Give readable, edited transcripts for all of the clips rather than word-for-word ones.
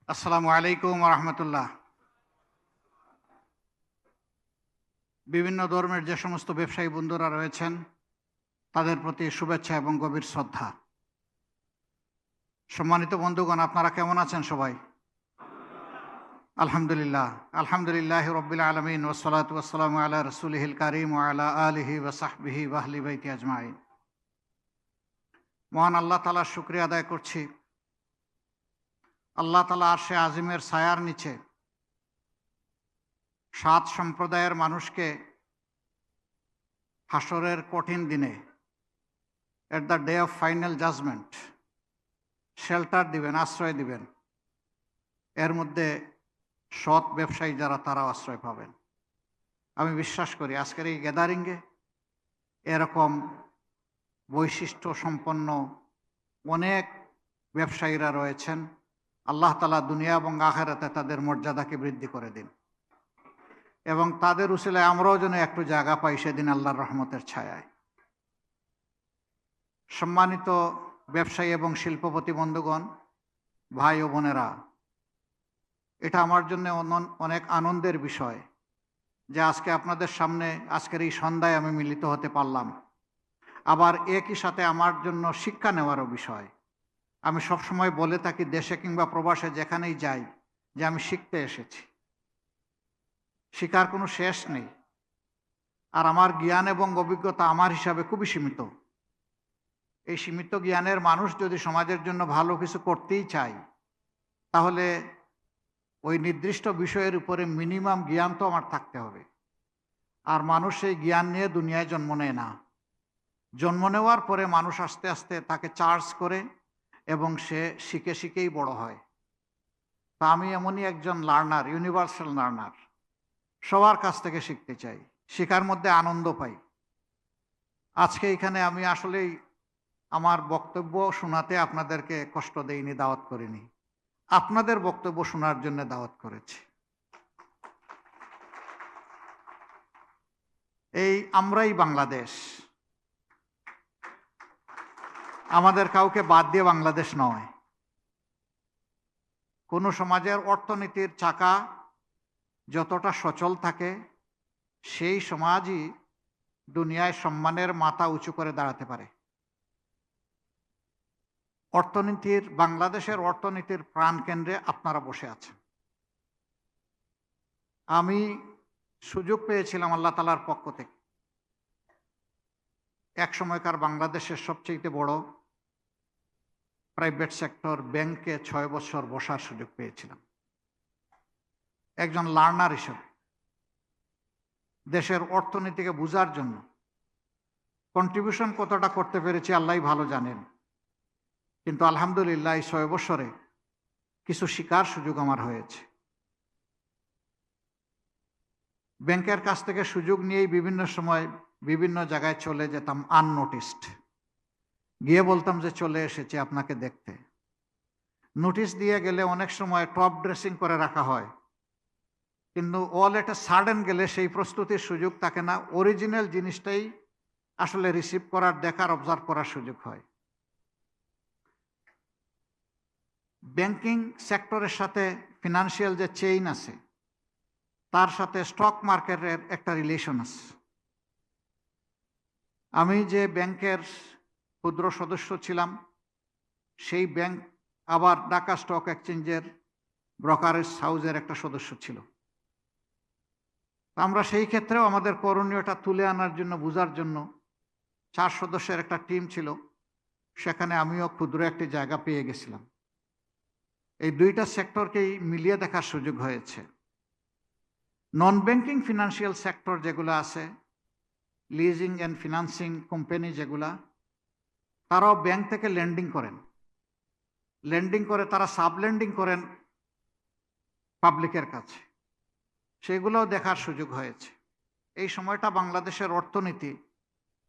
আসসালামু আলাইকুম রহমতুল্লাহ। বিভিন্ন ধর্মের যে সমস্ত ব্যবসায়ী বন্ধুরা রয়েছেন তাদের প্রতি শুভেচ্ছা এবং গভীর শ্রদ্ধা। সম্মানিত বন্ধুগণ, আপনারা কেমন আছেন সবাই? আলহামদুলিল্লাহ। আলহামদুলিল্লাহ রব্বিল আলমিন ওসলাত ওসালাম আলা রসুলহিল কারিম ও আলা আলিহি ওসাহবিহি ওয়াহলি বাইতি আজমাইন। মহান আল্লাহ তাআলার শুকরিয়া আদায় করছি। আল্লাহ তাআলা আরশে আজিমের ছায়ার নিচে 7 সম্প্রদায়ের মানুষকে হাসরের কঠিন দিনে, at the day of final judgement, shelter দিবেন, আশ্রয় দিবেন। এর মধ্যে সৎ ব্যবসায়ী যারা, তারাও আশ্রয় পাবেন। আমি বিশ্বাস করি আজকের এই গ্যাদারিংয়ে এরকম বৈশিষ্ট্য সম্পন্ন অনেক ব্যবসায়ীরা রয়েছেন। আল্লাহ তাআলা দুনিয়া এবং আখিরাতে তাদের মর্যাদাকে বৃদ্ধি করে দিন এবং তাদের উসিলায় আমরাও যেন একটু জায়গা পাই সেদিন আল্লাহর রহমতের ছায়ায়। সম্মানিত ব্যবসায়ী এবং শিল্পপতি বন্ধুগণ, ভাই ও বোনেরা, এটা আমার জন্য অনেক আনন্দের বিষয় যে আজকে আপনাদের সামনে আজকের এই সন্ধ্যায় আমি মিলিত হতে পারলাম। আবার একই সাথে আমার জন্য শিক্ষা নেওয়ারও বিষয়। আমি সবসময় বলে থাকি, দেশে কিংবা প্রবাসে যেখানেই যাই, যে আমি শিখতে এসেছি। শিখার কোনো শেষ নেই। আর আমার জ্ঞান এবং অভিজ্ঞতা আমার হিসাবে খুবই সীমিত। এই সীমিত জ্ঞানের মানুষ যদি সমাজের জন্য ভালো কিছু করতেই চায়, তাহলে ওই নির্দিষ্ট বিষয়ের উপরে মিনিমাম জ্ঞান তো আমার থাকতে হবে। আর মানুষ এই জ্ঞান নিয়ে দুনিয়ায় জন্ম নেয় না। জন্ম নেওয়ার পরে মানুষ আস্তে আস্তে তাকে চার্জ করে এবং সে শিখে শিখেই বড় হয়। তা আমি এমনই একজন লার্নার, ইউনিভার্সাল লার্নার। সবার কাছ থেকে শিখতে চাই, শেখার মধ্যে আনন্দ পাই। আজকে এখানে আমি আসলেই আমার বক্তব্য শোনাতে আপনাদেরকে কষ্ট দেইনি, দাওয়াত করিনি। আপনাদের বক্তব্য শোনার জন্য দাওয়াত করেছি। এই আমরাই বাংলাদেশ, আমাদের কাউকে বাদ দিয়ে বাংলাদেশ নয়। কোনো সমাজের অর্থনীতির চাকা যতটা সচল থাকে, সেই সমাজই দুনিয়ায় সম্মানের মাথা উঁচু করে দাঁড়াতে পারে। বাংলাদেশের অর্থনীতির প্রাণকেন্দ্রে আপনারা বসে আছেন। আমি সুযোগ পেয়েছিলাম আল্লাহ তাআলার পক্ষ থেকে এক সময়কার বাংলাদেশের সবচেয়ে বড় প্রাইভেট সেক্টর ব্যাংকে 6 বছর বসার সুযোগ পেয়েছিলাম একজন লার্নার হিসেবে। দেশের অর্থনীতিকে বোঝার জন্য কন্ট্রিবিউশন কতটা করতে পেরেছি আল্লাহই ভালো জানেন। কিন্তু আলহামদুলিল্লাহ এই 6 বছরে কিছু শিকার সুযোগ আমার হয়েছে। ব্যাংকের কাছ থেকে সুযোগ নিয়েই বিভিন্ন সময় বিভিন্ন জায়গায় চলে যেতাম আননোটিসড। গিয়ে বলতাম যে চলে এসেছি আপনাকে দেখতে। নোটিশ দিয়ে গেলে অনেক সময় টপ ড্রেসিং করে রাখা হয়, কিন্তু অল এটা সাডেন গেলে সেই প্রস্তুতির সুযোগ থাকে না। অরিজিনাল জিনিসটাই আসলে রিসিভ করার, দেখার, অবজার্ভ করার সুযোগ হয়। ব্যাংকিং সেক্টরের সাথে ফিনান্সিয়াল যে চেইন আছে, তার সাথে স্টক মার্কেটের একটা রিলেশন আছে। আমি যে ব্যাংকের ক্ষুদ্র সদস্য ছিলাম, সেই ব্যাংক আবার ঢাকা স্টক এক্সচেঞ্জের ব্রোকারেজ হাউসের একটা সদস্য ছিল। আমরা সেই ক্ষেত্রেও আমাদের করণীয়টা তুলে আনার জন্য, বোঝার জন্য 4 সদস্যের একটা টিম ছিল। সেখানে আমিও ক্ষুদ্র একটি জায়গা পেয়ে গেছিলাম। এই দুইটা সেক্টরকেই মিলিয়ে দেখার সুযোগ হয়েছে। নন ব্যাংকিং ফিনান্সিয়াল সেক্টর যেগুলো আছে, লিজিং অ্যান্ড ফিনান্সিং কোম্পানি যেগুলা, তারাও ব্যাংক থেকে লেন্ডিং করেন। লেন্ডিং করে তারা সাবলেন্ডিং করেন পাবলিকের কাছে, সেগুলোও দেখার সুযোগ হয়েছে। এই সময়টা বাংলাদেশের অর্থনীতি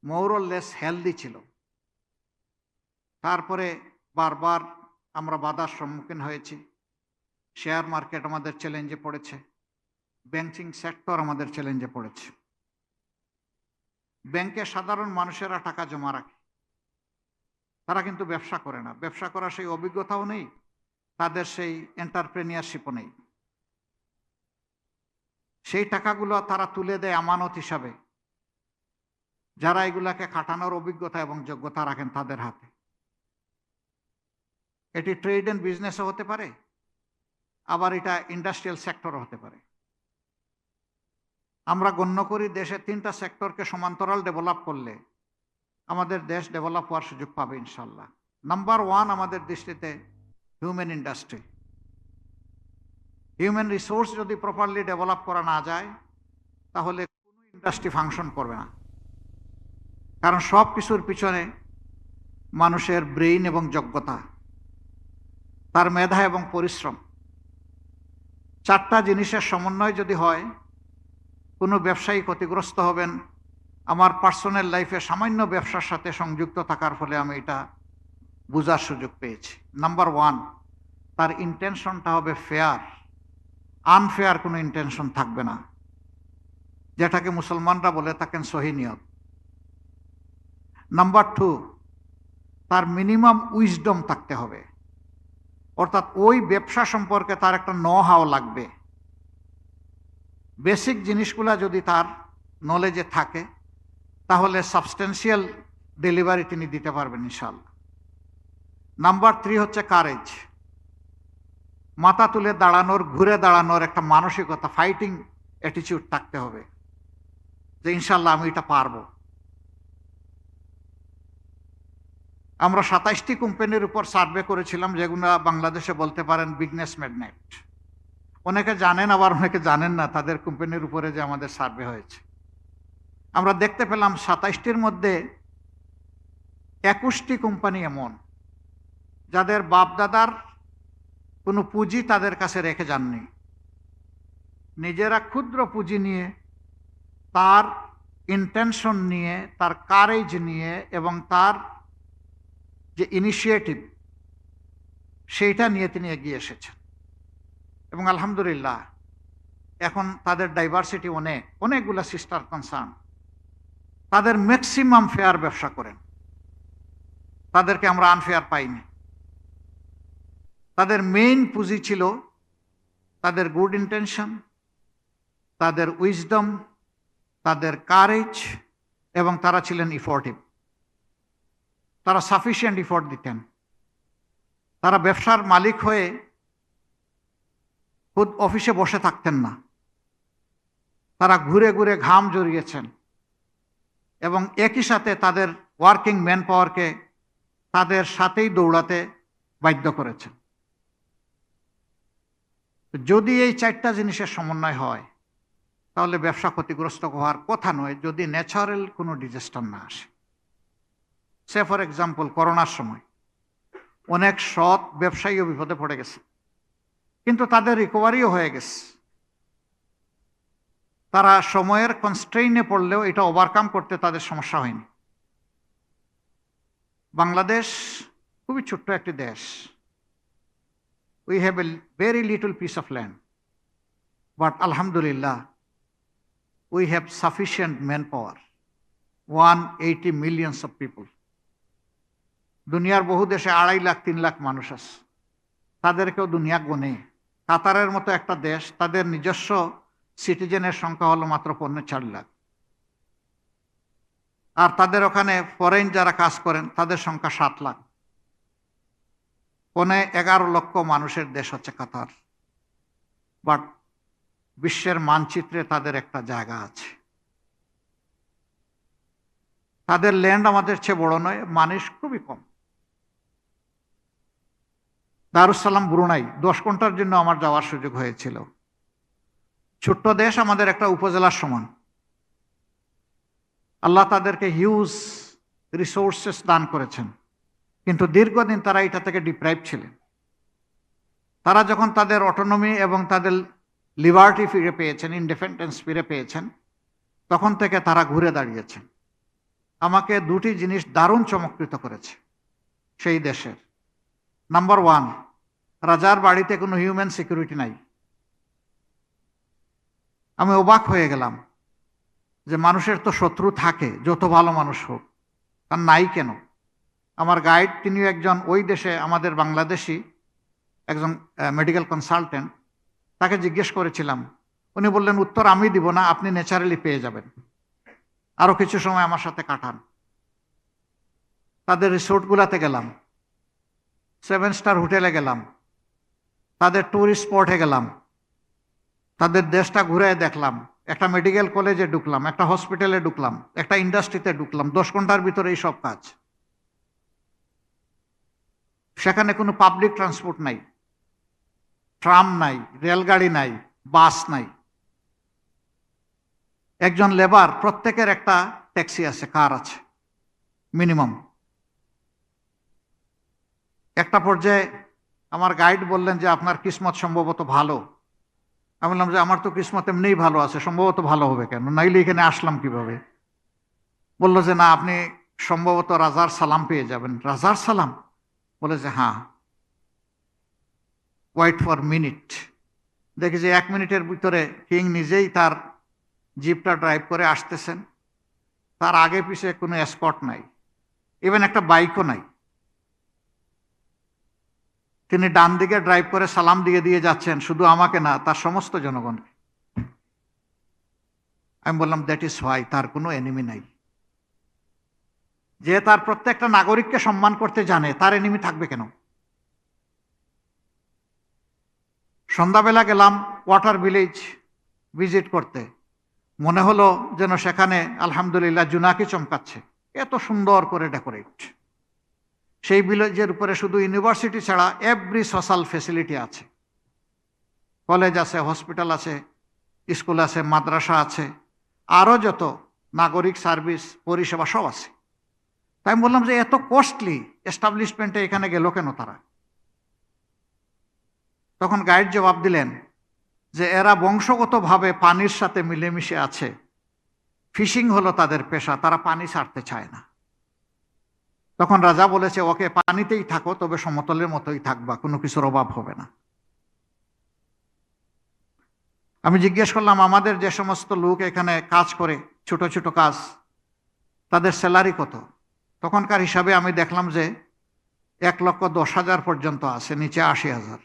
মোরলেস হেলদি ছিল। তারপরে বারবার আমরা বাধার সম্মুখীন হয়েছি। শেয়ার মার্কেট আমাদের চ্যালেঞ্জে পড়েছে, ব্যাংকিং সেক্টর আমাদের চ্যালেঞ্জে পড়েছে। ব্যাংকে সাধারণ মানুষেরা টাকা জমা রাখে, তারা কিন্তু ব্যবসা করে না। ব্যবসা করার সেই অভিজ্ঞতাও নেই, তাদের সেই এন্টারপ্রেনিয়ারশিপও নেই। সেই টাকাগুলো তারা তুলে দেয় আমানত হিসাবে যারা এগুলাকে খাটানোর অভিজ্ঞতা এবং যোগ্যতা রাখেন তাদের হাতে। এটি ট্রেড অ্যান্ড বিজনেসও হতে পারে, আবার এটা ইন্ডাস্ট্রিয়াল সেক্টরও হতে পারে। আমরা গণ্য করি দেশে 3টা সেক্টরকে সমান্তরাল ডেভেলপ করলে আমাদের দেশ ডেভেলপ হওয়ার সুযোগ পাবে ইনশাল্লাহ। নাম্বার 1 আমাদের দৃষ্টিতে হিউম্যান ইন্ডাস্ট্রি। হিউম্যান রিসোর্স যদি প্রপারলি ডেভেলপ করা না যায় তাহলে কোনো ইন্ডাস্ট্রি ফাংশন করবে না, কারণ সব কিছুর পিছনে মানুষের ব্রেইন এবং যোগ্যতা, তার মেধা এবং পরিশ্রম, 4টা জিনিসের সমন্বয় যদি হয় কোনো ব্যবসায়ী ক্ষতিগ্রস্ত হবেন। আমার পার্সোনাল লাইফে সামান্য ব্যবসার সাথে সংযুক্ত থাকার ফলে আমি এটা বোঝার সুযোগ পেয়েছি। নাম্বার 1, তার ইন্টেনশনটা হবে ফেয়ার, আনফেয়ার কোনো ইন্টেনশন থাকবে না, যেটাকে মুসলমানরা বলে থাকেন সহি নিয়ত। নাম্বার 2, তার মিনিমাম উইজডম থাকতে হবে, অর্থাৎ ওই ব্যবসা সম্পর্কে তার একটা নো-হাউ লাগবে। বেসিক জিনিসগুলা যদি তার নলেজে থাকে তাহলে সাবস্টেন্সিয়াল ডেলিভারি তিনি দিতে পারবেন ইনশাআল্লাহ। নাম্বার 3 হচ্ছে কারেজ, মাথা তুলে দাঁড়ানোর, ঘুরে দাঁড়ানোর একটা মানসিকতা, ফাইটিং অ্যাটিটিউড থাকতে হবে যে ইনশাআল্লাহ আমি এটা পারবো। আমরা 27টি কোম্পানির উপর সার্ভে করেছিলাম, যেগুলো বাংলাদেশে বলতে পারেন বিজনেস ম্যাগনেট। অনেকে জানেন, আবার অনেকে জানেন না তাদের কোম্পানির উপরে যে আমাদের সার্ভে হয়েছে। আমরা দেখতে পেলাম 27টির মধ্যে 21টি কোম্পানি এমন যাদের বাপদাদার কোনো পুঁজি তাদের কাছে রেখে যাননি, নিজেরা ক্ষুদ্র পুঁজি নিয়ে, তার ইন্টেনশন নিয়ে, তার কারেজ নিয়ে এবং তার যে ইনিশিয়েটিভ সেইটা নিয়ে তিনি এগিয়ে এসেছেন। এবং আলহামদুলিল্লাহ এখন তাদের ডাইভার্সিটি অনেকগুলো সিস্টার কনসার্ন, তাদের ম্যাক্সিমাম ফেয়ার ব্যবসা করেন, তাদেরকে আমরা আনফেয়ার পাইনি। তাদের মেইন পুঁজি ছিল তাদের গুড ইন্টেনশন, তাদের উইজডম, তাদের কারেজ, এবং তারা ছিলেন ইফোর্টিভ। তারা সাফিসিয়েন্ট ইফোর্ট দিতেন। তারা ব্যবসার মালিক হয়ে খুদ অফিসে বসে থাকতেন না, তারা ঘুরে ঘুরে ঘাম জড়িয়েছেন এবং একই সাথে তাদের ওয়ার্কিং ম্যান পাওয়ারকে তাদের সাথেই দৌড়াতে বাধ্য করেছেন। যদি এই 4টা জিনিসের সমন্বয় হয় তাহলে ব্যবসা ক্ষতিগ্রস্ত হওয়ার কথা নয়, যদি ন্যাচারাল কোনো ডিজাস্টার না আসে। সে ফর এক্সাম্পল করোনার সময় অনেক সৎ ব্যবসায়ীও বিপদে পড়ে গেছে, কিন্তু তাদের রিকভারিও হয়ে গেছে। তারা সময়ের কনস্ট্রেইনে পড়লেও এটা ওভারকাম করতে তাদের সমস্যা হয়নি। বাংলাদেশ খুবই ছোট্ট একটি দেশ। We have a very little piece of land, but alhamdulillah we have sufficient manpower, 180 millions of people. দুনিয়ার বহু দেশে 2.5 লাখ 3 লাখ মানুষ আছে, তাদেরকেও দুনিয়া গোনে। কাতারের মতো একটা দেশ, তাদের নিজস্ব সিটিজেনের সংখ্যা হলো মাত্র 4 লাখ, আর তাদের ওখানে ফরেন যারা কাজ করেন তাদের সংখ্যা 7 লাখ। 11 লক্ষ মানুষের দেশ হচ্ছে কাতার, বাট বিশ্বের মানচিত্রে তাদের একটা জায়গা আছে। তাদের ল্যান্ড আমাদের চেয়ে বড় নয়, মানুষ খুবই কম। দারুসালাম ব্রুনাই 10 ঘন্টার জন্য আমার যাওয়ার সুযোগ হয়েছিল। ছোট্ট দেশ, আমাদের একটা উপজেলার সমান। আল্লাহ তাদেরকে হিউজ রিসোর্সেস দান করেছেন, কিন্তু দীর্ঘদিন তারা এটা থেকে ডিপ্রাইভ ছিলেন। তারা যখন তাদের অটোনমি এবং তাদের লিবার্টি ফিরে পেয়েছেন, ইন্ডিপেন্ডেন্স ফিরে পেয়েছেন, তখন থেকে তারা ঘুরে দাঁড়িয়েছেন। আমাকে 2টি জিনিস দারুণ চমৎকৃত করেছে সেই দেশের। নাম্বার 1, রাজার বাড়িতে কোনো হিউম্যান সিকিউরিটি নাই। আমি অবাক হয়ে গেলাম যে মানুষের তো শত্রু থাকে, যত ভালো মানুষ হোক, তার নাই কেন? আমার গাইড, তিনিও একজন ওই দেশে আমাদের বাংলাদেশি একজন মেডিকেল কনসালটেন্ট, তাকে জিজ্ঞেস করেছিলাম। উনি বললেন, উত্তর আমি দিব না, আপনি ন্যাচারালি পেয়ে যাবেন, আরো কিছু সময় আমার সাথে কাটান। তাদের রিসোর্টগুলোতে গেলাম, 7 স্টার হোটেলে গেলাম, তাদের ট্যুরিস্ট স্পটে গেলাম, তাদের দেশটা ঘুরে দেখলাম, একটা মেডিকেল কলেজে ঢুকলাম, একটা হসপিটালে ঢুকলাম, একটা ইন্ডাস্ট্রিতে ঢুকলাম, 10 ঘন্টার ভিতরে এই সব কাজ। সেখানে কোনো পাবলিক ট্রান্সপোর্ট নাই, ট্রাম নাই, রেলগাড়ি নাই, বাস নাই। একজন লেবার, প্রত্যেকের একটা ট্যাক্সি আছে, কার আছে মিনিমাম। একটা পর্যায়ে আমার গাইড বললেন যে আপনার কিসমত সম্ভবত ভালো। আমি বললাম যে আমার তো কিসমত এমনিই ভালো আছে, সম্ভবত ভালো হবে কেন, নাইলে এখানে আসলাম কিভাবে? বলল যে না, আপনি সম্ভবত রাজার সালাম পেয়ে যাবেন। রাজার সালাম? বলে যে হ্যাঁ, ওয়েট ফর মিনিট। দেখি যে 1 মিনিটের ভিতরে কিং নিজেই তার জিপটা ড্রাইভ করে আসতেছেন, তার আগে পিছে কোনো এসকর্ট নাই, ইভেন একটা বাইকও নাই। তিনি ডান দিকে ড্রাইভ করে সালাম দিয়ে দিয়ে যাচ্ছেন, শুধু আমাকে না, তার সমস্ত জনগণকে। আমি বললাম দ্যাট ইজ হোয়াই, তার কোনো এনিমি নাই। যে তার প্রত্যেকটা নাগরিককে সম্মান করতে জানে, তার এনিমি থাকবে কেন? সন্ধ্যাবেলা গেলাম ওয়াটার ভিলেজ ভিজিট করতে, মনে হলো যেন সেখানে আলহামদুলিল্লাহ জুনাকি চমকাচ্ছে, এত সুন্দর করে ডেকোরেট। সেই ভিলেজের উপরে শুধু ইউনিভার্সিটি ছাড়া এভরি সোশ্যাল ফেসিলিটি আছে, কলেজ আছে, হসপিটাল আছে, স্কুল আছে, মাদ্রাসা আছে, আরও যত নাগরিক সার্ভিস পরিষেবা সব আছে। তাই আমি বললাম যে এত কস্টলি এস্টাবলিশমেন্টে এখানে গেল কেন তারা? তখন গাইড জবাব দিলেন যে এরা বংশগতভাবে পানির সাথে মিলেমিশে আছে, ফিশিং হলো তাদের পেশা, তারা পানি ছাড়তে চায় না। তখন রাজা বলেছে, ওকে পানিতেই থাকো, তবে সমতলের মতোই থাকবা, কোনো কিছুর অভাব হবে না। আমি জিজ্ঞেস করলাম, আমাদের যে সমস্ত লোক এখানে কাজ করে, ছোট ছোট কাজ, তাদের স্যালারি কত? তখনকার হিসাবে আমি দেখলাম যে 1,10,000 পর্যন্ত আছে, নিচে 80,000।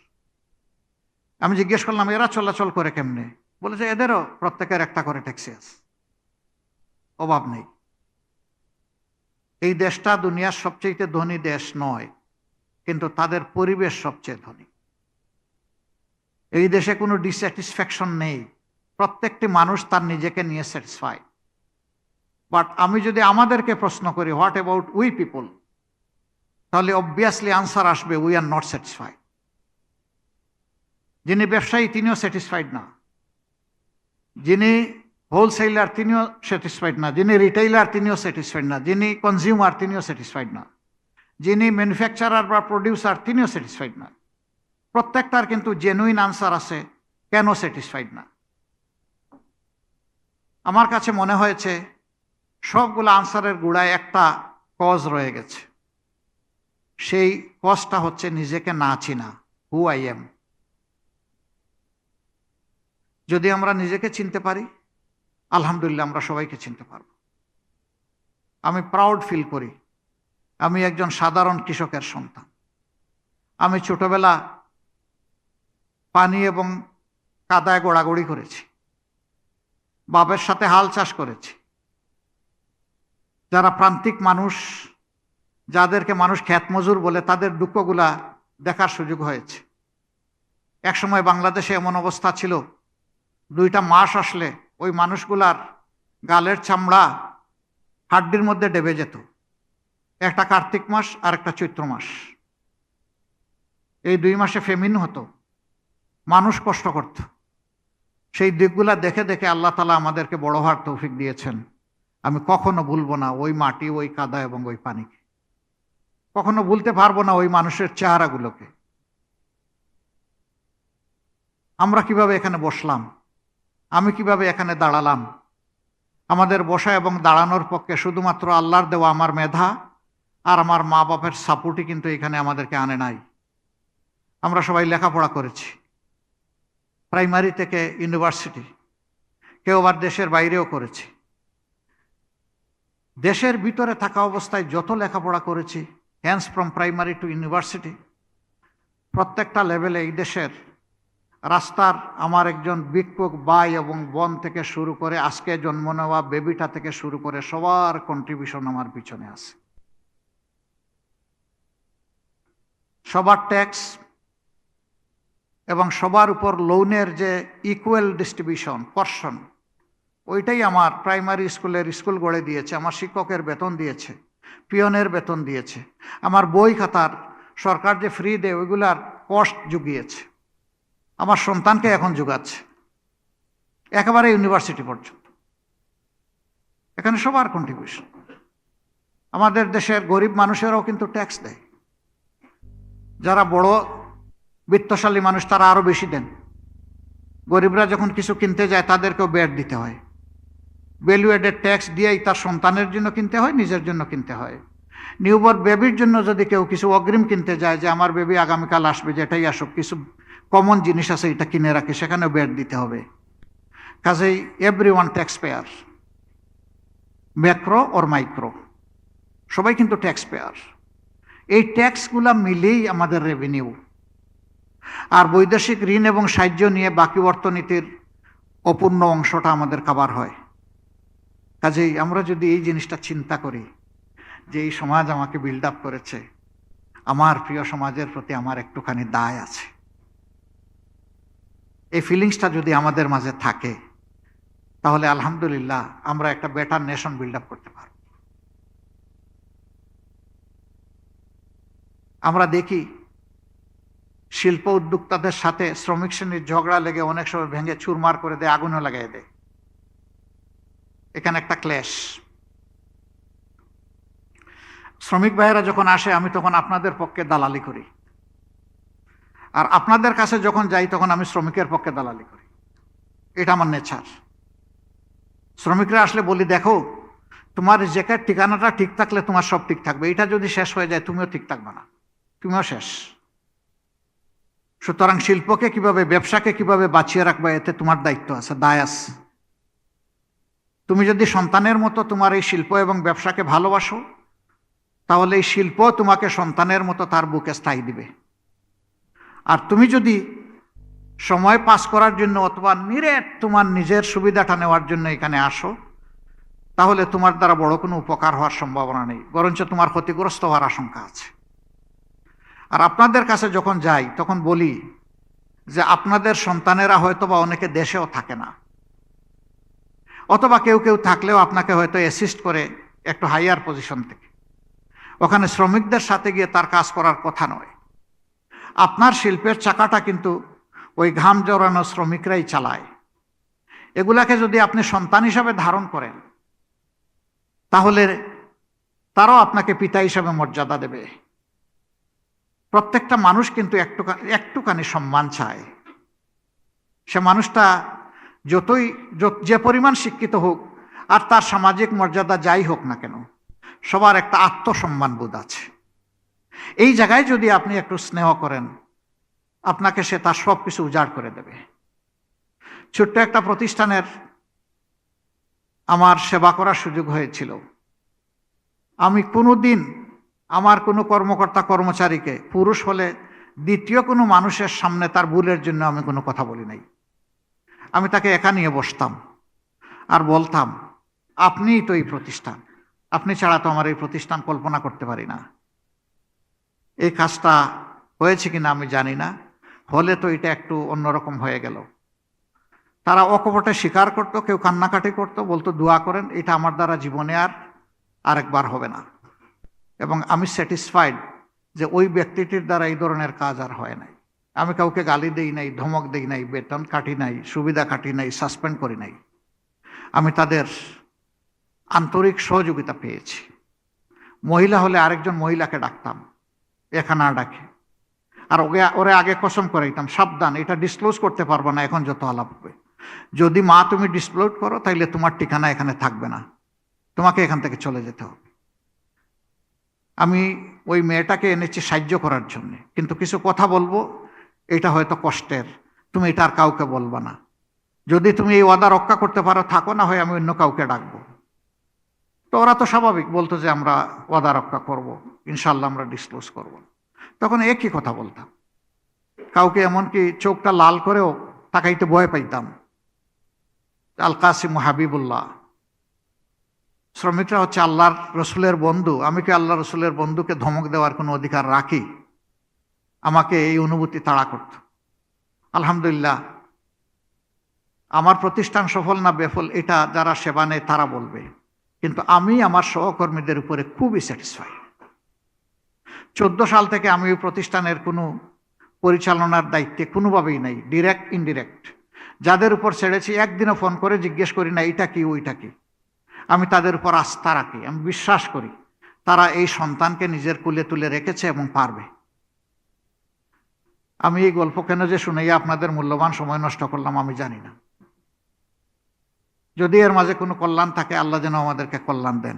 আমি জিজ্ঞেস করলাম, এরা চলাচল করে কেমনে? বলে যে এদেরও প্রত্যেকের একটা করে ট্যাক্সি আছে, অভাব নেই। এই দেশটা দুনিয়ার সবচেয়ে ধনী দেশ নয়, কিন্তু তাদের পরিবেশ সবচেয়ে ধনী। এই দেশে কোনো ডিস্যাটিসফ্যাকশন নেই, প্রত্যেকটি মানুষ তার নিজেকে নিয়ে স্যাটিসফাই। বাট আমি যদি আমাদেরকে প্রশ্ন করি, হোয়াট অ্যাবাউট উই পিপল, তাহলে অবভিয়াসলি আনসার আসবে, উই আর নট স্যাটিসফাইড। যিনি ব্যবসায়ী তিনিও স্যাটিসফাইড না, যিনি হোলসেলার তিনিও স্যাটিসফাইড না, যিনি রিটেইলার তিনিও স্যাটিসফাইড না, যিনি কনজিউমার তিনিও স্যাটিসফাইড না, যিনি ম্যানুফ্যাকচারার বা প্রডিউসার তিনিও স্যাটিসফাইড না। প্রত্যেকটার কিন্তু জেনুইন আনসার আছে কেন স্যাটিসফাইড না। আমার কাছে মনে হয়েছে সবগুলো আনসারের গোড়ায় একটা কজ রয়ে গেছে। সেই কজটা হচ্ছে নিজেকে না চিনা, হু আই এম। যদি আমরা নিজেকে চিনতে পারি, আলহামদুলিল্লাহ আমরা সবাইকে চিনতে পারব। আমি প্রাউড ফিল করি, আমি একজন সাধারণ কৃষকের সন্তান। আমি ছোটবেলা পানি এবং কাদায় গোড়াগড়ি করেছি, বাপের সাথে হাল চাষ করেছি। যারা প্রান্তিক মানুষ, যাদেরকে মানুষ ক্ষেত মজুর বলে, তাদের দুঃখগুলা দেখার সুযোগ হয়েছে। একসময় বাংলাদেশে এমন অবস্থা ছিল, 2টা মাস আসলে ওই মানুষগুলার গালের চামড়া হাড্ডির মধ্যে ডেবে যেত। একটা কার্তিক মাস আর একটা চৈত্র মাস। এই 2 মাসে ফেমিন হতো, মানুষ কষ্ট করত। সেই দিকগুলা দেখে দেখে আল্লাহ তাআলা আমাদেরকে বড় হওয়ার তৌফিক দিয়েছেন। আমি কখনো ভুলবো না ওই মাটি, ওই কাদা এবং ওই পানিকে। কখনো ভুলতে পারবো না ওই মানুষের চেহারাগুলোকে। আমরা কিভাবে এখানে বসলাম, আমি কিভাবে এখানে দাঁড়ালাম, আমাদের বসা এবং দাঁড়ানোর পক্ষে শুধুমাত্র আল্লাহর দেওয়া আমার মেধা আর আমার মা বাপের সাপোর্টই কিন্তু এখানে আমাদেরকে আনে নাই। আমরা সবাই লেখাপড়া করেছি, প্রাইমারি থেকে ইউনিভার্সিটি, কেউ আবার দেশের বাইরেও করেছি। দেশের ভিতরে থাকা অবস্থায় যত লেখাপড়া করেছি, hence from primary to university, প্রত্যেকটা লেভেলে এই দেশের রাস্তার আমার একজন ভিক্ষুক ভাই এবং বোন থেকে শুরু করে আজকে জন্ম নেওয়া বেবিটা থেকে শুরু করে সবার কন্ট্রিবিউশন আমার পিছনে আছে। সবার ট্যাক্স এবং সবার উপর লোনের যে ইকুয়াল ডিস্ট্রিবিউশন পর্শন, ওইটাই আমার প্রাইমারি স্কুলের স্কুল গড়ে দিয়েছে, আমার শিক্ষকের বেতন দিয়েছে, পিয়নের বেতন দিয়েছে, আমার বই খাতার সরকার যে ফ্রি দেয় ওইগুলার কস্ট জুগিয়েছে, আমার সন্তানকে এখন জোগাচ্ছে একেবারে ইউনিভার্সিটি পর্যন্ত। এখানে সবার কন্ট্রিবিউশন। আমাদের দেশের গরিব মানুষেরাও কিন্তু ট্যাক্স দেয়। যারা বড় বিত্তশালী মানুষ তারা আরো বেশি দেন। গরিবরা যখন কিছু কিনতে যায় তাদেরকেও ব্যাট দিতে হয়, ভ্যালু এডেড ট্যাক্স দিয়েই তার সন্তানের জন্য কিনতে হয়, নিজের জন্য কিনতে হয়। নিউবর্ন বেবির জন্য যদি কেউ কিছু অগ্রিম কিনতে যায় যে আমার বেবি আগামীকাল আসবে, যেটাই আসুক, কিছু কমন জিনিস আছে এটা কিনে রাখে, সেখানেও ব্যাট দিতে হবে। কাজেই এভরিওয়ান ট্যাক্স পেয়ার, ম্যাক্রো ওর মাইক্রো, সবাই কিন্তু ট্যাক্স পেয়ার। এই ট্যাক্সগুলা মিলেই আমাদের রেভিনিউ, আর বৈদেশিক ঋণ এবং সাহায্য নিয়ে বাকি অর্থনীতির অপূর্ণ অংশটা আমাদের কাভার হয়। কাজেই আমরা যদি এই জিনিসটা চিন্তা করি যে এই সমাজ আমাকে বিল্ড আপ করেছে, আমার প্রিয় সমাজের প্রতি আমার একটুখানি দায় আছে, এই ফিলিংসটা যদি আমাদের মাঝে থাকে, তাহলে আলহামদুলিল্লাহ আমরা একটা বেটার নেশন বিল্ড আপ করতে পারব। আমরা দেখি শিল্প উদ্যোক্তাদের সাথে শ্রমিক শ্রেণীর ঝগড়া লেগে অনেক সময় ভেঙে চুরমার করে দেয়, আগুনও লাগাই দেয়। এখানে একটা ক্লেশ। শ্রমিক ভাইয়েরা যখন আসে আমি তখন আপনাদের পক্ষে দালালি করি, আর আপনাদের কাছে যখন যাই তখন আমি শ্রমিকের পক্ষে দালালি করি। এটা আমার নেচার। শ্রমিকরা আসলে বলি, দেখো তোমার জ্যাকেট ঠিকানাটা ঠিক থাকলে তোমার সব ঠিক থাকবে, এটা যদি শেষ হয়ে যায় তুমিও ঠিক থাকবে না, তুমিও শেষ। সুতরাং শিল্পকে কিভাবে, ব্যবসাকে কিভাবে বাঁচিয়ে রাখবে এতে তোমার দায়িত্ব আছে, দায় আছে। তুমি যদি সন্তানের মতো তোমার এই শিল্প এবং ব্যবসাকে ভালোবাসো, তাহলে এই শিল্প তোমাকে সন্তানের মতো তার বুকে স্থায়ী দিবে। আর তুমি যদি সময় পাস করার জন্য অথবা নিরেট তোমার নিজের সুবিধাটা নেওয়ার জন্য এখানে আসো, তাহলে তোমার দ্বারা বড় কোনো উপকার হওয়ার সম্ভাবনা নেই, বরঞ্চ তোমার ক্ষতিগ্রস্ত হওয়ার আশঙ্কা আছে। আর আপনাদের কাছে যখন যাই তখন বলি যে আপনাদের সন্তানেরা হয়তো বা অনেকে দেশেও থাকে না, অথবা কেউ কেউ থাকলেও আপনাকে হয়তো অ্যাসিস্ট করে একটু হাইয়ার পজিশন থেকে, ওখানে শ্রমিকদের সাথে গিয়ে তার কাজ করার কথা নয়। আপনার শিল্পের চাকাটা কিন্তু ওই ঘাম জড়ানো শ্রমিকরাই চালায়। এগুলাকে যদি আপনি সন্তান হিসাবে ধারণ করেন, তাহলে তারাও আপনাকে পিতা হিসাবে মর্যাদা দেবে। প্রত্যেকটা মানুষ কিন্তু একটুখানি সম্মান চায়। সে মানুষটা যে পরিমাণ শিক্ষিত হোক আর তার সামাজিক মর্যাদা যাই হোক না কেন, সবার একটা আত্মসম্মান বোধ আছে। এই জায়গায় যদি আপনি একটু স্নেহ করেন, আপনাকে সে তার সব কিছু উজাড় করে দেবে। ছোট্ট একটা প্রতিষ্ঠানের আমার সেবা করার সুযোগ হয়েছিল। আমি কোনোদিন আমার কোনো কর্মকর্তা কর্মচারীকে, পুরুষ হলে দ্বিতীয় কোনো মানুষের সামনে তার ভুলের জন্য আমি কোনো কথা বলি নাই। আমি তাকে একা নিয়ে বসতাম আর বলতাম, আপনিই তো এই প্রতিষ্ঠান, আপনি ছাড়া তো আমার এই প্রতিষ্ঠান কল্পনা করতে পারি না। এই কাজটা হয়েছে কিনা আমি জানি না, হলে তো এটা একটু অন্যরকম হয়ে গেল। তারা অকপটে স্বীকার করতো, কেউ কান্নাকাটি করতো, বলতো দোয়া করেন, এটা আমার দ্বারা জীবনে আর আরেকবার হবে না। এবং আমি স্যাটিসফাইড যে ওই ব্যক্তিটির দ্বারা এই ধরনের কাজ আর হয় নাই। আমি কাউকে গালি দেই নাই, ধমক দেই নাই, বেতন কাটি নাই, সুবিধা কাটি নাই, সাসপেন্ড করি নাই। আমি তাদের আন্তরিক সহযোগিতা পেয়েছি। মহিলা হলে আরেকজন মহিলাকে ডাকতাম, একা না ডাকে। আর ওরে আগে কসম করাইতাম, সাবধান, এটা ডিসক্লোজ করতে পারবো না এখন যত আলাপ হবে। যদি মা তুমি ডিসক্লোজ করো তাইলে তোমার ঠিকানা এখানে থাকবে না, তোমাকে এখান থেকে চলে যেতে হবে। আমি ওই মেয়েটাকে এনেছি সাহায্য করার জন্য, কিন্তু কিছু কথা বলবো, এটা হয়তো কষ্টের, তুমি এটা আর কাউকে বলবা না। যদি তুমি এই ওয়াদা রক্ষা করতে পারো থাকো, না হয় আমি অন্য কাউকে ডাকবো। তো ওরা তো স্বাভাবিক বলতো যে আমরা ওয়াদা রক্ষা করব, ইনশাল্লাহ আমরা ডিসক্লোজ করব। তখন একই কথা বলতাম। কাউকে এমনকি চোখটা লাল করেও তাকাইতে ভয় পাইতাম। আল কাসিম হাবিবুল্লাহ, শ্রমিকরা হচ্ছে আল্লাহর রসুলের বন্ধু, আমি কি আল্লাহ রসুলের বন্ধুকে ধমক দেওয়ার কোনো অধিকার রাখি? আমাকে এই অনুভূতি তাড়া করত। আলহামদুলিল্লাহ, আমার প্রতিষ্ঠান সফল না বেফল এটা যারা সেবা নেয় তারা বলবে, কিন্তু আমি আমার সহকর্মীদের উপরে খুবই স্যাটিসফাই। 14 সাল থেকে আমি ওই প্রতিষ্ঠানের কোনো পরিচালনার দায়িত্বে কোনোভাবেই নাই, ডিরেক্ট ইনডিরেক্ট। যাদের উপর ছেড়েছি একদিনও ফোন করে জিজ্ঞেস করি না এটা কি ওইটা কি। আমি তাদের উপর আস্থা রাখি, আমি বিশ্বাস করি তারা এই সন্তানকে নিজের কুলে তুলে রেখেছে এবং পারবে। আমি এই গল্প কেন যে শুনাইয়া আপনাদের মূল্যবান সময় নষ্ট করলাম আমি জানি না। যদি এর মাঝে কোনো কল্যাণ থাকে আল্লাহ যেন আমাদেরকে কল্যাণ দেন।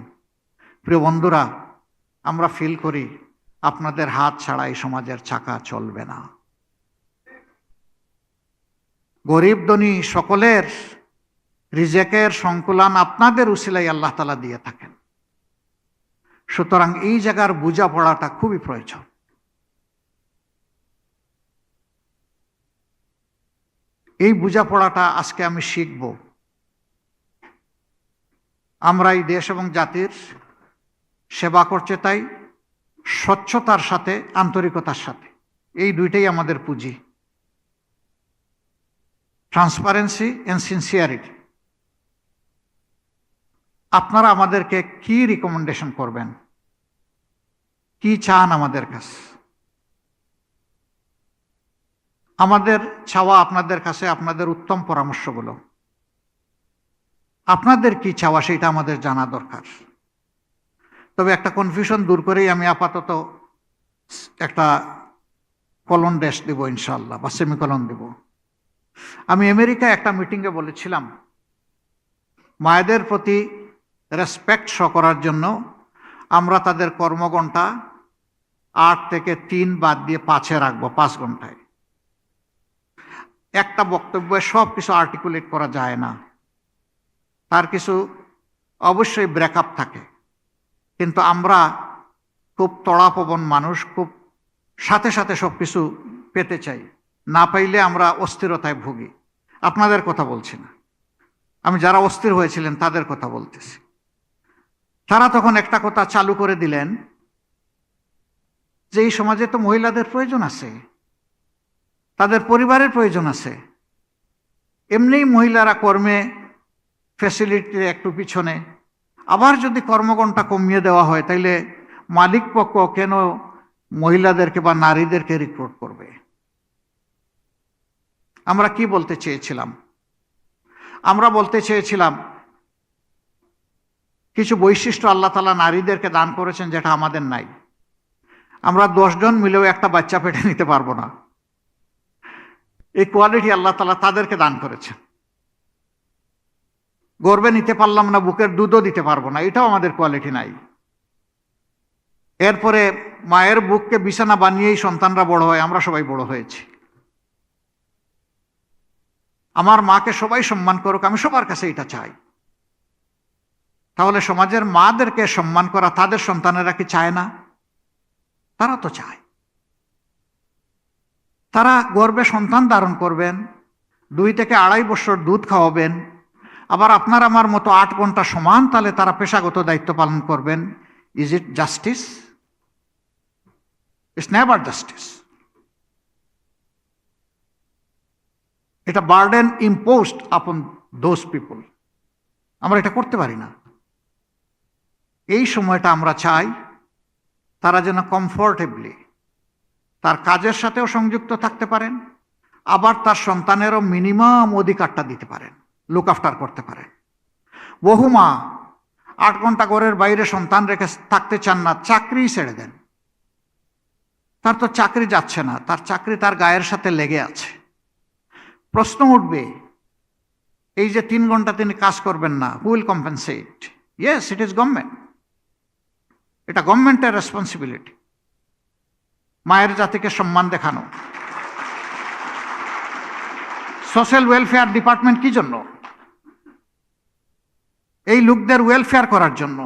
প্রিয় বন্ধুরা, আমরা ফিল করি আপনাদের হাত ছাড়া এই সমাজের চাকা চলবে না। গরিব ধনী সকলের রিজেকের সংকুলান আপনাদের উসিলাই আল্লাহ তাআলা দিয়ে থাকেন। সুতরাং এই জায়গার বোঝাপড়াটা খুবই প্রয়োজন। এই বোঝাপড়াটা আজকে আমি শিখব। আমরা এই দেশ এবং জাতির সেবা করতে তাই স্বচ্ছতার সাথে আন্তরিকতার সাথে, এই দুইটাই আমাদের পুঁজি। Transparency and sincerity. আপনারা আমাদেরকে কি রিকমেন্ডেশন করবেন, কি চান আমাদের কাছে? আমাদের চাওয়া আপনাদের কাছে আপনাদের উত্তম পরামর্শগুলো। আপনাদের কি চাওয়া সেটা আমাদের জানা দরকার। তবে একটা কনফিউশন দূর করেই আমি আপাতত একটা কলন ড্যাশ দেব ইনশাআল্লাহ, বা সেমিকলন দেব। আমি আমেরিকায় একটা মিটিংয়ে বলেছিলাম, মায়েদের প্রতি রেসপেক্ট শো করার জন্য আমরা তাদের কর্মঘণ্টা 8 থেকে 3 বাদ দিয়ে 5-এ রাখবো, 5 ঘন্টায়। একটা বক্তব্যে সব কিছু আর্টিকুলেট করা যায় না, তার কিছু অবশ্যই ব্রেকআপ থাকে। কিন্তু আমরা খুব তড়াপ্রবণ মানুষ, খুব সাথে সাথে সব কিছু পেতে চাই, না পাইলে আমরা অস্থিরতায় ভুগি। আপনাদের কথা বলছি না, আমি যারা অস্থির হয়েছিলেন তাদের কথা বলতেছি। তারা তখন একটা কথা চালু করে দিলেন যে এই সমাজে তো মহিলাদের প্রয়োজন আছে, তাদের পরিবারের প্রয়োজন আছে। এমনিই মহিলারা কর্মে ফ্যাসিলিটি একটু পিছনে, আবার যদি কর্মঘণ্টা কমিয়ে দেওয়া হয় তাইলে মালিক পক্ষ কেন মহিলাদেরকে বা নারীদেরকে রিক্রুট করবে? আমরা কি বলতে চেয়েছিলাম? আমরা বলতে চেয়েছিলাম কিছু বৈশিষ্ট্য আল্লাহ তাআলা নারীদেরকে দান করেছেন যেটা আমাদের নাই। আমরা 10 জন মিলেও একটা বাচ্চা পেটে নিতে পারবো না, এই কোয়ালিটি আল্লাহ তাআলা তাদেরকে দান করেছেন। গর্বে নিতে পারলাম না, বুকের দুধও দিতে পারবো না, এটাও আমাদের কোয়ালিটি নাই। এরপরে মায়ের বুককে বিছানা বানিয়েই সন্তানরা বড় হয়, আমরা সবাই বড় হয়েছি। আমার মাকে সবাই সম্মান করুক, আমি সবার কাছে এটা চাই। তাহলে সমাজের মাদেরকে সম্মান করা তাদের সন্তানেরা কি চায় না? তারা তো চায়। তারা গর্বে সন্তান ধারণ করবেন, 2 থেকে 2.5 বছর দুধ খাওয়াবেন, আবার আপনার আমার মতো 8 ঘন্টা সমান তাহলে তারা পেশাগত দায়িত্ব পালন করবেন। Is it justice? It's never justice. এটা বার্ডেন ইম্পোজড আপন দোজ পিপল। আমরা এটা করতে পারি না। এই সময়টা আমরা চাই তারা যেন কমফোর্টেবলি তার কাজের সাথেও সংযুক্ত থাকতে পারেন, আবার তার সন্তানেরও মিনিমাম অধিকারটা দিতে পারেন, লুক আফটার করতে পারেন। বহু মা 8 ঘন্টা ঘরের বাইরে সন্তান রেখে থাকতে চান না, চাকরি ছেড়ে দেন। তার তো চাকরি যাচ্ছে না, তার চাকরি তার গায়ের সাথে লেগে আছে। প্রশ্ন উঠবে, এই যে 3 ঘন্টা তিনি কাজ করবেন না, who will compensate? Yes, it is government. এটা গভর্নমেন্টের রেসপন্সিবিলিটি। মায়ের জাতিকে সম্মান দেখানো। সোশ্যাল ওয়েলফেয়ার ডিপার্টমেন্ট কি জন্য? এই লোকদের ওয়েলফেয়ার করার জন্য।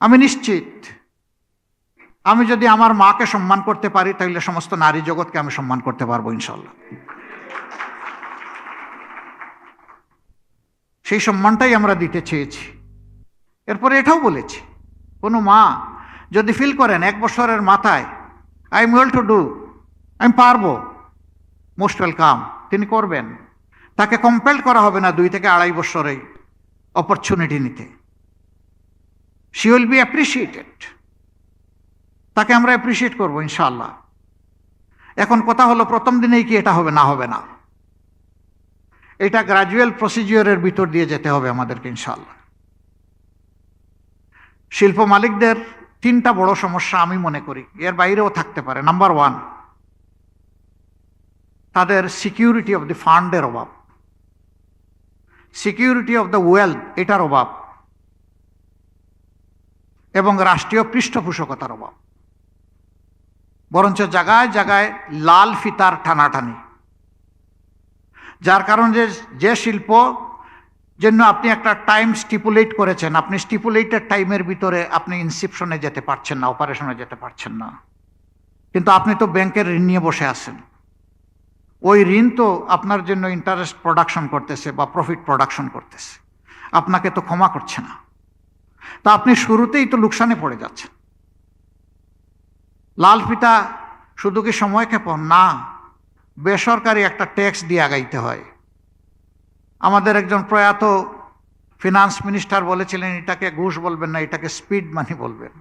আমি নিশ্চিত আমি যদি আমার মাকে সম্মান করতে পারি তাহলে সমস্ত নারী জগৎকে আমি সম্মান করতে পারবো ইনশাল্লাহ। সেই সম্মানটাই আমরা দিতে চেয়েছি। এরপরে এটাও বলেছি, কোনো মা যদি ফিল করেন 1 বছরের মাথায় I am well to do, আমি পারবো, মোস্ট ওয়েলকাম, তিনি করবেন। তাকে কম্পেল করা হবে না 2 থেকে 2.5 বছরে অপরচুনিটি নিতে। শি উইল বি অ্যাপ্রিসিয়েটেড, তাকে আমরা অ্যাপ্রিসিয়েট করবো ইনশাআল্লাহ। এখন কথা হলো প্রথম দিনেই কি এটা হবে? না, হবে না। এটা গ্রাজুয়াল প্রসিজিওরের ভিতর দিয়ে যেতে হবে আমাদেরকে ইনশাআল্লাহ। শিল্প মালিকদের 3টা বড় সমস্যা আমি মনে করি, এর বাইরেও থাকতে পারে। নাম্বার 1, তাদের সিকিউরিটি অফ দি ফান্ডের অভাব, সিকিউরিটি অফ দ্য ওয়েলথ এটার অভাব, এবং রাষ্ট্রীয় পৃষ্ঠপোষকতার অভাব। বরঞ্চ জায়গায় জায়গায় লাল ফিতার টানাটানি, যার কারণে যে শিল্প জন্য আপনি একটা টাইম স্টিপুলেট করেছেন, আপনি স্টিপুলেটেড টাইমের ভিতরে আপনি ইনসেপশনে যেতে পারছেন না, অপারেশনে যেতে পারছেন না। কিন্তু আপনি তো ব্যাংকের ঋণ নিয়ে বসে আছেন, ওই ঋণ তো আপনার জন্য ইন্টারেস্ট প্রোডাকশন করতেছে বা প্রফিট প্রোডাকশন করতেছে, আপনাকে তো ক্ষমা করছে না। তা আপনি শুরুতেই তো লোকসানে পড়ে যাচ্ছেন। লাল ফিতা শুধু কি সময় ক্ষেপণ না, বেসরকারি একটা ট্যাক্স দিয়ে আগাইতে হয়। আমাদের একজন প্রয়াত ফিনান্স মিনিস্টার বলেছিলেন, এটাকে ঘুষ বলবেন না, এটাকে স্পিড মানি বলবেন।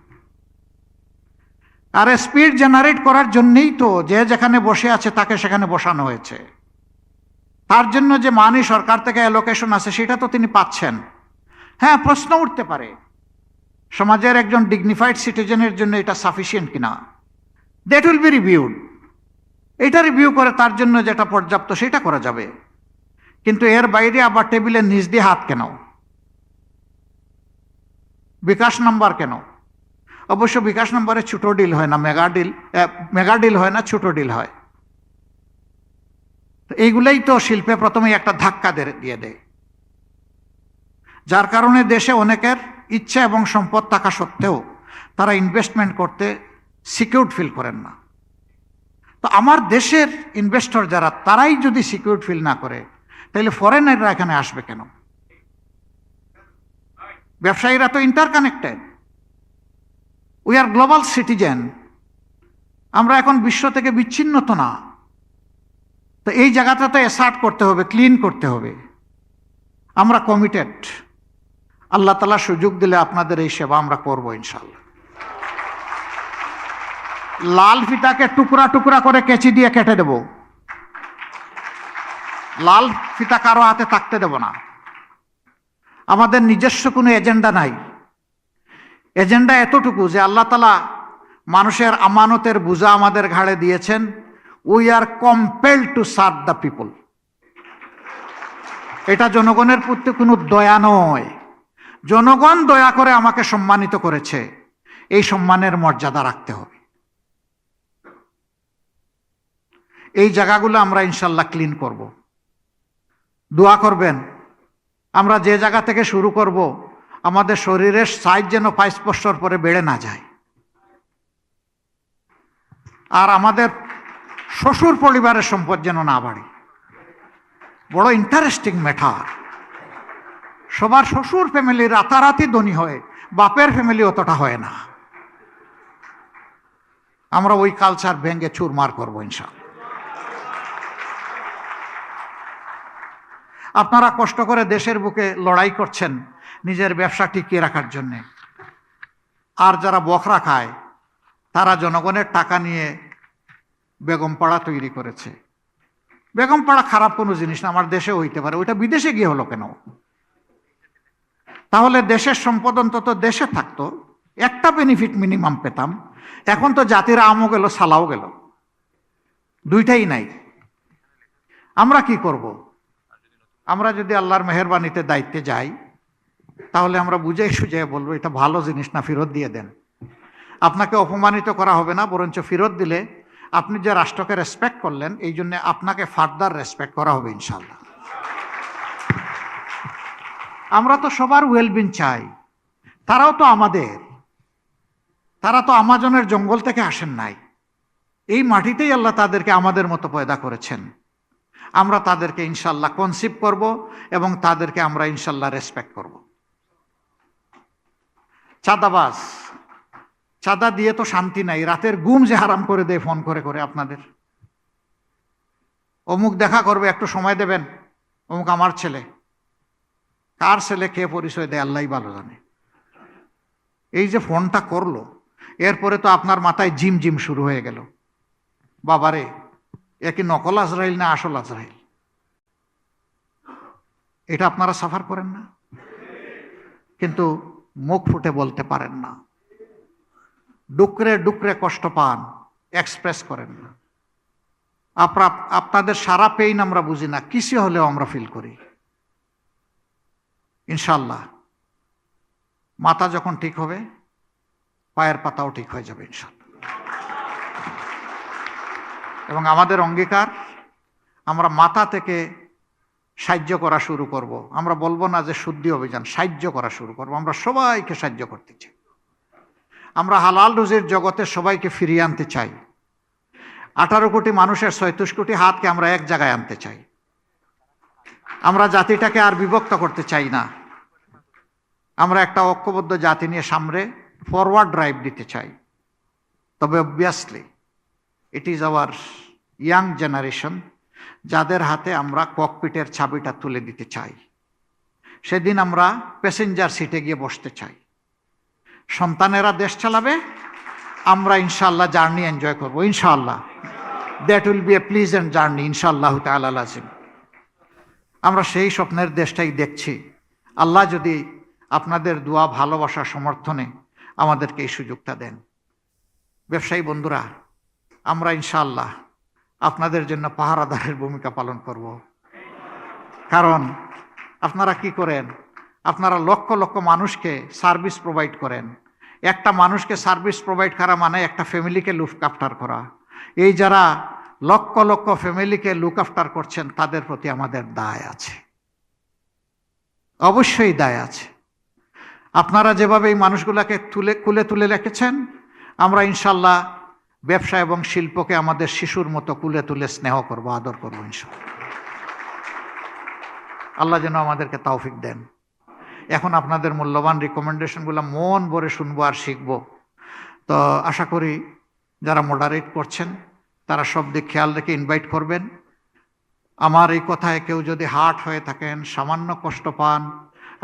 আরে স্পিড জেনারেট করার জন্যই তো যে যেখানে বসে আছে তাকে সেখানে বসানো হয়েছে। তার জন্য যে মানি সরকার থেকে অ্যালোকেশন আছে সেটা তো তিনি পাচ্ছেন। হ্যাঁ, প্রশ্ন উঠতে পারে সমাজের একজন ডিগনিফাইড সিটিজেনের জন্য এটা সাফিসিয়েন্ট কিনা। That will be reviewed. এটা রিভিউ করে তার জন্য যেটা পর্যাপ্ত সেটা করা যাবে। কিন্তু এর বাইরে আবার টেবিলের নিচ দিয়ে হাত কেন? বিকাশ নাম্বার কেন? অবশ্য বিকাশ নাম্বারে ছোট ডিল হয় না, মেগা ডিল হয় না, ছোট ডিল হয়। এইগুলাই তো শিল্পে প্রথমেই একটা ধাক্কা দিয়ে দেয়, যার কারণে দেশে অনেকের ইচ্ছা এবং সম্পদ থাকা সত্ত্বেও তারা ইনভেস্টমেন্ট করতে সিকিউরড ফিল করেন না। তো আমার দেশের ইনভেস্টর যারা, তারাই যদি সিকিউরড ফিল না করে, তাহলে ফরেনাররা এখানে আসবে কেন? ব্যবসায়ীরা তো interconnected, we are global citizen. আমরা এখন বিশ্ব থেকে বিচ্ছিন্ন তো না। তো এই জায়গাটা তো অ্যাসার্ট করতে হবে, ক্লিন করতে হবে। আমরা কমিটেড। আল্লাহ তাআলা সুযোগ দিলে আপনাদের এই সেবা আমরা করব ইনশাআল্লাহ। লাল ফিতাকে টুকরা টুকরা করে কেচি দিয়ে কেটে দেব। লাল ফিতা কারো হাতে থাকতে দেব না। আমাদের নিজস্ব কোনো এজেন্ডা নাই। এজেন্ডা এতটুকু যে আল্লাহ তাআলা মানুষের আমানতের বোঝা আমাদের ঘাড়ে দিয়েছেন। We are compelled to serve the people. এটা জনগণের প্রতি কোনো দয়া নয়। জনগণ দয়া করে আমাকে সম্মানিত করেছে, এই সম্মানের মর্যাদা রাখতে হবে। এই জায়গাগুলো আমরা ইনশাল্লাহ ক্লিন করব। দোয়া করবেন, আমরা যে জায়গা থেকে শুরু করব আমাদের শরীরের সাইজ যেন 5 বছর পরে বেড়ে না যায়। আর আমাদের শ্বশুর পরিবারের সম্পদ যেন না বাড়ে। বড় ইন্টারেস্টিং ম্যাটার। সবার শ্বশুর ফ্যামিলি রাতারাতি ধনী হয়, বাপের ফ্যামিলি অতটা হয় না। আমরা ওই কালচার ভেঙে চুরমার করবো ইনশাআল্লাহ। আপনারা কষ্ট করে দেশের বুকে লড়াই করছেন নিজের ব্যবসা টিকিয়ে রাখার জন্য। আর যারা বখরা খায় তারা জনগণের টাকা নিয়ে বেগমপাড়া তৈরি করেছে। বেগমপাড়া খারাপ কোনো জিনিস না, আমার দেশে হইতে পারে, ওইটা বিদেশে গিয়ে হলো কেন? তাহলে দেশের সম্পদ অন্তত দেশে থাকতো, একটা বেনিফিট মিনিমাম পেতাম। এখন তো জাতির আমও গেল, সালাও গেল, দুইটাই নাই। আমরা কি করব? আমরা যদি আল্লাহর মেহেরবানিতে দায়িত্বে যাই তাহলে আমরা বুঝাই সুঝাই বলবো এটা ভালো জিনিস না, ফেরত দিয়ে দেন। আপনাকে অপমানিত করা হবে না, বরঞ্চ ফেরত দিলে আপনি যে রাষ্ট্রকে রেসপেক্ট করলেন এই জন্য আপনাকে ফার্দার রেসপেক্ট করা হবে ইনশাআল্লাহ। আমরা তো সবার ওয়েলবিং চাই, তারাও তো আমাদের। তারা তো আমাজনের জঙ্গল থেকে আসেন নাই, এই মাটিতেই আল্লাহ তাদেরকে আমাদের মতো পয়দা করেছেন। আমরা তাদেরকে ইনশাল্লাহ কনসিভ করব এবং তাদেরকে আমরা ইনশাল্লাহ রেসপেক্ট করব। চাঁদাবাজ, চাঁদা দিয়ে তো শান্তি নাই, রাতের ঘুম যে হারাম করে দেয় ফোন করে করে আপনাদের। অমুক দেখা করবে, একটু সময় দেবেন, অমুক আমার ছেলে। কার ছেলে কে পরিচয় দেয় আল্লাহই ভালো জানে। এই যে ফোনটা করলো, এরপরে তো আপনার মাথায় জিম জিম শুরু হয়ে গেল, বাবারে এ কি নকল আজরাইল না আসল আজরাইল? এটা আপনারা সাফার করেন না, কিন্তু মুখ ফুটে বলতে পারেন না, ডুকরে ডুকরে কষ্ট পান, এক্সপ্রেস করেন না। আপনাদের সারা পেইন আমরা বুঝি না, কিছু হলেও আমরা ফিল করি। ইনশাল্লাহ মাথা যখন ঠিক হবে, পায়ের পাতাও ঠিক হয়ে যাবে ইনশাল্লাহ। এবং আমাদের অঙ্গীকার, আমরা মাথা থেকে সাহায্য করা শুরু করব। আমরা বলবো না যে শুদ্ধি অভিযান, সাহায্য করা শুরু করব। আমরা সবাইকে সাহায্য করতে চাই। আমরা হালাল রুজির জগতে সবাইকে ফিরিয়ে আনতে চাই। 18 কোটি মানুষের 36 কোটি হাতকে আমরা এক জায়গায় আনতে চাই। আমরা জাতিটাকে আর বিভক্ত করতে চাই না। আমরা একটা ঐক্যবদ্ধ জাতি নিয়ে সামনে ফরওয়ার্ড ড্রাইভ দিতে চাই। তবে obviously it is our young generation, যাদের হাতে আমরা ককপিটের চাবিটা তুলে দিতে চাই। সেদিন আমরা প্যাসেঞ্জার সিটে গিয়ে বসতে চাই। সন্তানেরা দেশ চালাবে, আমরা ইনশাআল্লাহ জার্নি এনজয় করব ইনশাআল্লাহ। That will B A pleasant journey ইনশাআল্লাহ তাআলা আজিম। আমরা সেই স্বপ্নের দেশটাই দেখছি। আল্লাহ যদি আপনাদের দোয়া, ভালোবাসা, সমর্থনে আমাদেরকে এই সুযোগটা দেন। ব্যবসায়ী বন্ধুরা, আমরা ইনশাআল্লাহ আপনাদের জন্য পাহারাদারের ভূমিকা পালন করব। কারণ আপনারা কি করেন? আপনারা লক্ষ লক্ষ মানুষকে সার্ভিস প্রোভাইড করেন। একটা মানুষকে সার্ভিস প্রোভাইড করা মানে একটা ফ্যামিলিকে লুক আফটার করা। এই যারা লক্ষ লক্ষ ফ্যামিলিকে লুক আফটার করছেন, তাদের প্রতি আমাদের দায় আছে, অবশ্যই দায় আছে। আপনারা যেভাবে এই মানুষগুলোকে কুলে তুলে রেখেছেন, আমরা ইনশাল্লাহ ব্যবসা এবং শিল্পকে আমাদের শিশুর মতো কুলে তুলে স্নেহ করব, আদর করব ইনশাল্লাহ। আল্লাহ যেন আমাদেরকে তৌফিক দেন। এখন আপনাদের মূল্যবান রিকমেন্ডেশনগুলো মন ভরে শুনবো আর শিখবো। তো আশা করি যারা মডারেট করছেন তারা সব দিক খেয়াল রেখে ইনভাইট করবেন। আমার এই কথায় কেউ যদি হার্ট হয়ে থাকেন, সামান্য কষ্ট পান,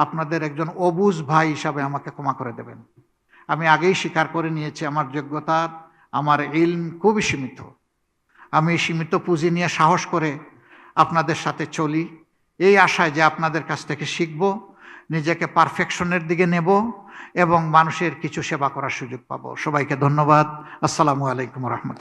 আপনাদের একজন অবুঝ ভাই হিসাবে আমাকে ক্ষমা করে দেবেন। আমি আগেই স্বীকার করে নিয়েছি আমার যোগ্যতা, আমার ইলম খুবই সীমিত। আমি সীমিত পুঁজি নিয়ে সাহস করে আপনাদের সাথে চলি, এই আশায় যে আপনাদের কাছ থেকে শিখব, নিজেকে পারফেকশনের দিকে নেব এবং মানুষের কিছু সেবা করার সুযোগ পাবো। সবাইকে ধন্যবাদ। আসসালামু আলাইকুম রহমতুল্লাহ।